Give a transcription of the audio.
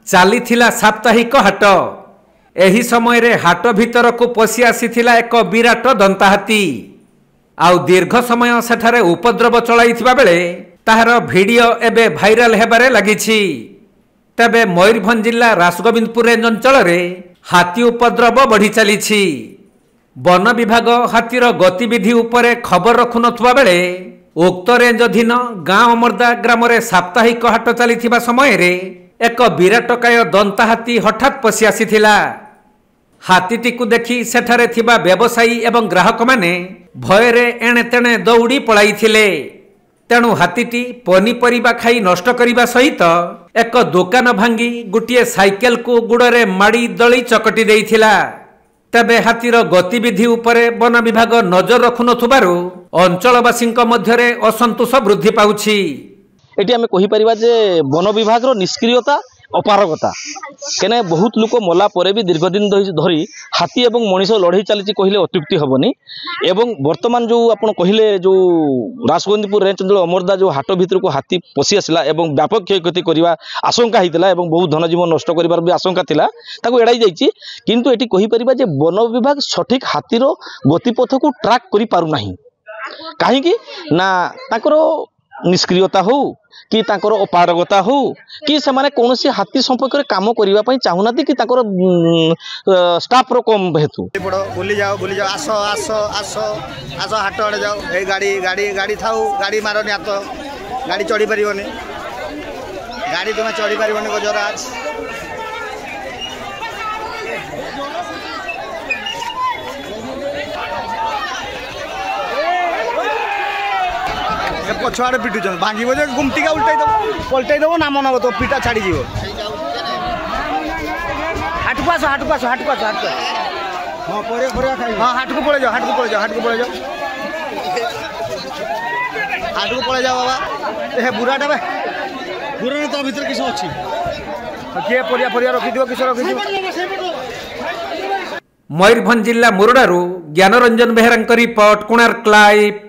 चली साप्ताहिक हाट। एही समय रे हाट भीतर को पशि आसीथिला एक विराट दंताहाती। आउ दीर्घ समय सेठारे उपद्रव चलाइथिबा बेले ताहार वीडियो एबे भाइराल हेबारे लागिछि। तबे मयूरभंज जिला रासगोविंदपुर रेंज अंचल रे हाथी उपद्रव बढ़ी चलीछि। वन विभाग हाथीर गतिविधि उपरे खबर रखु नथुबा बेले उक्त रेंज अधीन गाँव अमरदा ग्राम रे साप्ताहिक हाट चलीथिबा समय रे एक विराटकाय दंताहाती हठात पशि आसीथिला। हाथीटी को देखि सेठारे थिबा व्यवसायी एवं ग्राहक माने भयरे एणे तेणे दौड़ी पळाइथिले। तेणु हाथीटी पनीपरिबा खाई नष्ट करिबा सहित एक दुकान भांगी गोटे साइकेल को गुड़रे माड़ी दली चकटी देइथिला। तबे हाथीर गतिविधि उपरे वन विभाग नजर रखु नथुबारु अंचलवासींक मध्यरे असंतोष वृद्धि पाउछि। एटी आमे कहि परिबा जे वन विभाग रो निष्क्रियता अपारगता केने बहुत लोक मला परे भी दीर्घ दिन धरी हाथी एवं मनीष लड़ाई चली कहले अत्युक्ति हेबनी। एवं वर्तमान जो आपण कहले जो रासगोविंदपुर रेंज अंचल अमरदा जो हाट भीतर को हाथी पशि आसला एवं व्यापक क्षयक्षति करने आशंका होता एवं बहुत धनजीवन नष्ट कर भी आशंका थिला ताको एड़ाई जाइछि। किंतु एटी कहि परिबा जे वन विभाग सठिक हाथीर गतिपथ को ट्रैक करि पारु नाही। काहेकि ना ताकर निष्क्रियता हो कि ताकर अपारगता हो कि से माने कोनोसी हाथी संपर्क रे काम करिबा पई चाहुनाती कि ताकर स्टाफ रो कम हेतु बुली जाओ आसो आसो आसो आसो हाट आड़े जाओ ए गाड़ी गाड़ी गाड़ी थाऊ गाड़ी मारनी हाथ गाड़ी चढ़ी पारिबनी गाड़ी तुम चढ़ी पारिबनी गजराज पछुआड़े पिटुच भांगी जे गुमटिका पलटाई दब नाम नब तो पिटा छाड़ी जीव हाट को आस हाट को आस हाट को आस हाट को हाँ हाट को पड़े जाओ हाट को पड़े जाओ हाट को पड़े जाओ हाट को पड़े जाओ बाबा बुराटा बे बुरा तो भीतर किस अच्छी किए परिया परिया रखी किस रखी। मयूरभंज जिला मुरडारू ज्ञानरंजन बेहेरा रिपोर्ट कोणार्क लाइव।